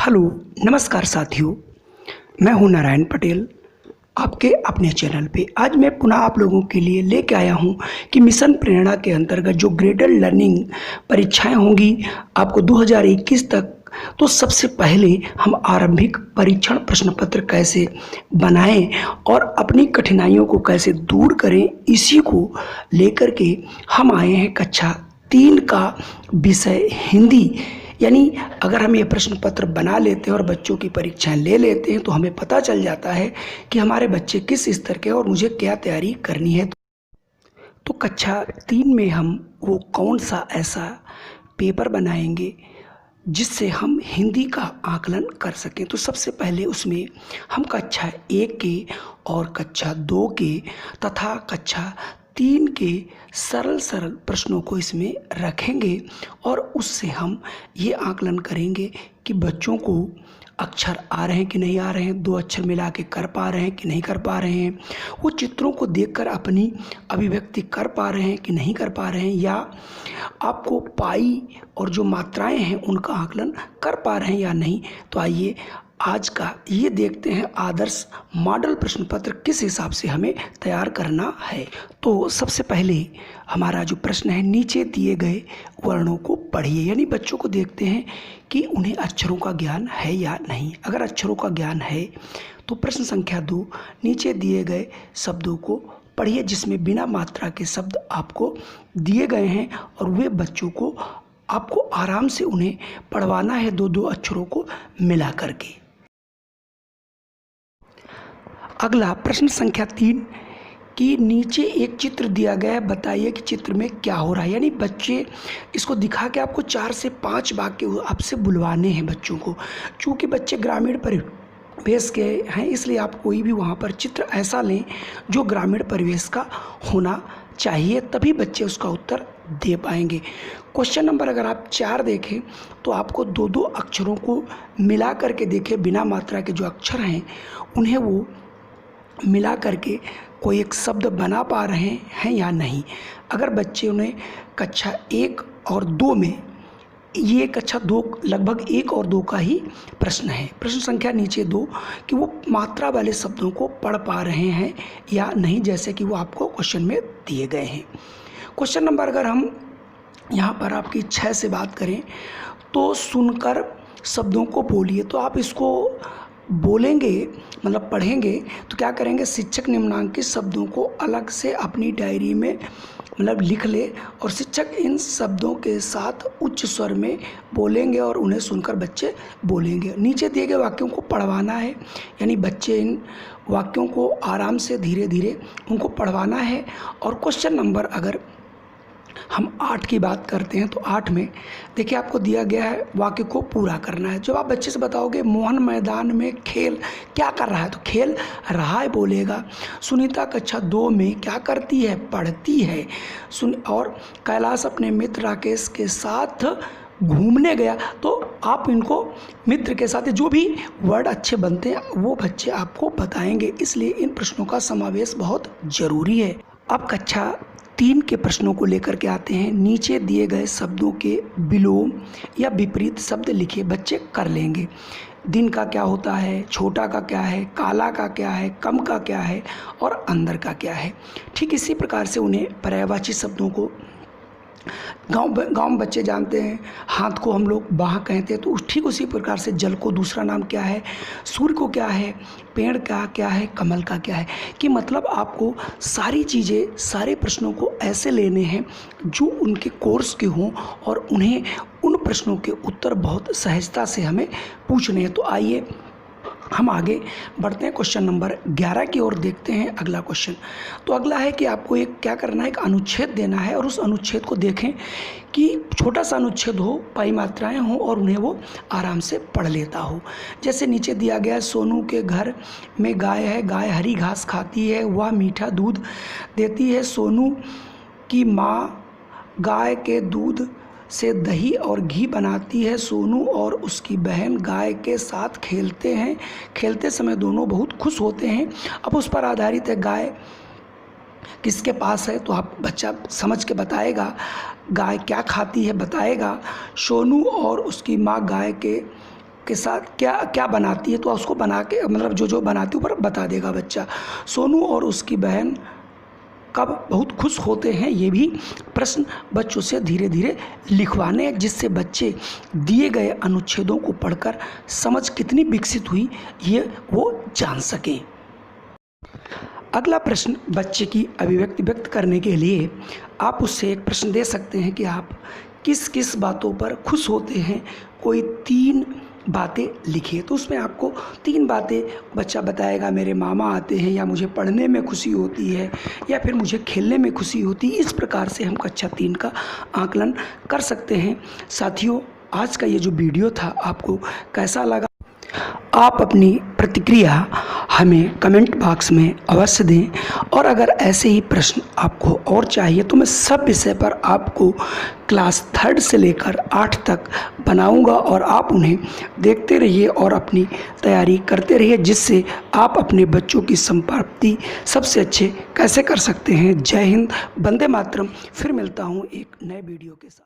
Hello, नमस्कार साथियों। मैं हूं नारायण पटेल, आपके अपने चैनल पे। आज मैं पुनः आप लोगों के लिए लेके आया हूं कि मिशन प्रेरणा के अंतर्गत जो ग्रेडर लर्निंग परीक्षाएं होंगी आपको 2021 तक, तो सबसे पहले हम आरंभिक परीक्षण प्रश्न पत्र कैसे बनाएं और अपनी कठिनाइयों को कैसे दूर करें, इसी को लेकर के हम आए हैं। कक्षा 3 का विषय हिंदी, यानी अगर हम ये प्रश्न पत्र बना लेते हैं और बच्चों की परीक्षाएं ले लेते हैं तो हमें पता चल जाता है कि हमारे बच्चे किस स्तर के और मुझे क्या तैयारी करनी है। तो कक्षा 3 में हम वो कौन सा ऐसा पेपर बनाएंगे जिससे हम हिंदी का आकलन कर सकें। तो सबसे पहले उसमें हम कक्षा 1 के और कक्षा 2 के तथा कक्षा 3 के सरल सरल प्रश्नों को इसमें रखेंगे और उससे हम ये आकलन करेंगे कि बच्चों को अक्षर आ रहे हैं कि नहीं आ रहे हैं, 2 अक्षर मिला के कर पा रहे हैं कि नहीं कर पा रहे हैं, वो चित्रों को देखकर अपनी अभिव्यक्ति कर पा रहे हैं कि नहीं कर पा रहे हैं, या आपको पाई और जो मात्राएं हैं उनका आकलन कर पा रहे हैं या नहीं। तो आइए आज का ये देखते हैं आदर्श मॉडल प्रश्न पत्र किस हिसाब से हमें तैयार करना है। तो सबसे पहले हमारा जो प्रश्न है, नीचे दिए गए वर्णों को पढ़िए, यानी बच्चों को देखते हैं कि उन्हें अक्षरों का ज्ञान है या नहीं। अगर अक्षरों का ज्ञान है तो प्रश्न संख्या 2, नीचे दिए गए शब्दों को पढ़िए जिसमें बिना मात्रा के शब्द आपको दिए गए हैं और वे बच्चों को आपको आराम से उन्हें पढ़वाना है 2-2 अक्षरों को मिला करके। अगला प्रश्न संख्या 3 कि नीचे एक चित्र दिया गया है, बताइए कि चित्र में क्या हो रहा है। यानी बच्चे इसको दिखा के आपको 4 से 5 वाक्य आपसे बुलवाने हैं बच्चों को। चूँकि बच्चे ग्रामीण परिवेश के हैं, इसलिए आप कोई भी वहाँ पर चित्र ऐसा लें जो ग्रामीण परिवेश का होना चाहिए, तभी बच्चे उसका उत्तर दे पाएंगे। क्वेश्चन नंबर अगर आप 4 देखें तो आपको 2-2 अक्षरों को मिला करके देखें, बिना मात्रा के जो अक्षर हैं उन्हें वो मिला करके कोई एक शब्द बना पा रहे हैं या नहीं। अगर बच्चे उन्हें कक्षा 1 और 2 में, ये कक्षा 2 लगभग 1 और 2 का ही प्रश्न है, प्रश्न संख्या नीचे 2, कि वो मात्रा वाले शब्दों को पढ़ पा रहे हैं या नहीं, जैसे कि वो आपको क्वेश्चन में दिए गए हैं। क्वेश्चन नंबर अगर हम यहाँ पर आपकी 6 से बात करें तो सुनकर शब्दों को बोलिए। तो आप इसको बोलेंगे, मतलब पढ़ेंगे तो क्या करेंगे, शिक्षक निम्नांकित शब्दों को अलग से अपनी डायरी में मतलब लिख ले और शिक्षक इन शब्दों के साथ उच्च स्वर में बोलेंगे और उन्हें सुनकर बच्चे बोलेंगे। नीचे दिए गए वाक्यों को पढ़वाना है, यानी बच्चे इन वाक्यों को आराम से धीरे धीरे उनको पढ़वाना है। और क्वेश्चन नंबर अगर हम 8 की बात करते हैं तो 8 में देखिए आपको दिया गया है वाक्य को पूरा करना है। जब आप बच्चे से बताओगे मोहन मैदान में खेल क्या कर रहा है, तो खेल रहा है बोलेगा। सुनीता कक्षा 2 में क्या करती है, पढ़ती है। और कैलाश अपने मित्र राकेश के साथ घूमने गया। तो आप इनको मित्र के साथ जो भी वर्ड अच्छे बनते हैं वो बच्चे आपको बताएंगे, इसलिए इन प्रश्नों का समावेश बहुत ज़रूरी है। अब कक्षा 3 के प्रश्नों को लेकर के आते हैं। नीचे दिए गए शब्दों के विलोम या विपरीत शब्द लिखिए, बच्चे कर लेंगे। दिन का क्या होता है, छोटा का क्या है, काला का क्या है, कम का क्या है और अंदर का क्या है। ठीक इसी प्रकार से उन्हें पर्यायवाची शब्दों को गांव में बच्चे जानते हैं, हाथ को हम लोग बाह कहते हैं, तो ठीक उसी प्रकार से जल को दूसरा नाम क्या है, सूर्य को क्या है, पेड़ का क्या है, कमल का क्या है। कि मतलब आपको सारी चीज़ें, सारे प्रश्नों को ऐसे लेने हैं जो उनके कोर्स के हों और उन्हें उन प्रश्नों के उत्तर बहुत सहजता से हमें पूछने हैं। तो आइए हम आगे बढ़ते हैं, क्वेश्चन नंबर 11 की ओर देखते हैं। अगला क्वेश्चन, तो अगला है कि आपको एक क्या करना है, एक अनुच्छेद देना है और उस अनुच्छेद को देखें कि छोटा सा अनुच्छेद हो, पाई मात्राएं हों और उन्हें वो आराम से पढ़ लेता हो। जैसे नीचे दिया गया है, सोनू के घर में गाय है, गाय हरी घास खाती है, वह मीठा दूध देती है। सोनू की माँ गाय के दूध से दही और घी बनाती है। सोनू और उसकी बहन गाय के साथ खेलते हैं, खेलते समय दोनों बहुत खुश होते हैं। अब उस पर आधारित है गाय किसके पास है, तो आप बच्चा समझ के बताएगा गाय क्या खाती है, बताएगा। सोनू और उसकी माँ गाय के के साथ क्या क्या बनाती है, तो उसको बना के मतलब जो जो बनाती है ऊपर बता देगा बच्चा। सोनू और उसकी बहन कब बहुत खुश होते हैं, ये भी प्रश्न बच्चों से धीरे धीरे लिखवाने हैं, जिससे बच्चे दिए गए अनुच्छेदों को पढ़कर समझ कितनी विकसित हुई ये वो जान सकें। अगला प्रश्न, बच्चे की अभिव्यक्ति व्यक्त करने के लिए आप उससे एक प्रश्न दे सकते हैं कि आप किस किस बातों पर खुश होते हैं, कोई 3 बातें लिखिए। तो उसमें आपको 3 बातें बच्चा बताएगा, मेरे मामा आते हैं, या मुझे पढ़ने में खुशी होती है, या फिर मुझे खेलने में खुशी होती है। इस प्रकार से हम कक्षा 3 का आकलन कर सकते हैं। साथियों, आज का ये जो वीडियो था आपको कैसा लगा, आप अपनी प्रतिक्रिया हमें कमेंट बॉक्स में अवश्य दें। और अगर ऐसे ही प्रश्न आपको और चाहिए तो मैं सब विषय पर आपको क्लास 3 से लेकर 8 तक बनाऊंगा, और आप उन्हें देखते रहिए और अपनी तैयारी करते रहिए, जिससे आप अपने बच्चों की संप्राप्ति सबसे अच्छे कैसे कर सकते हैं। जय हिंद, वंदे मातरम। फिर मिलता हूँ एक नए वीडियो के साथ।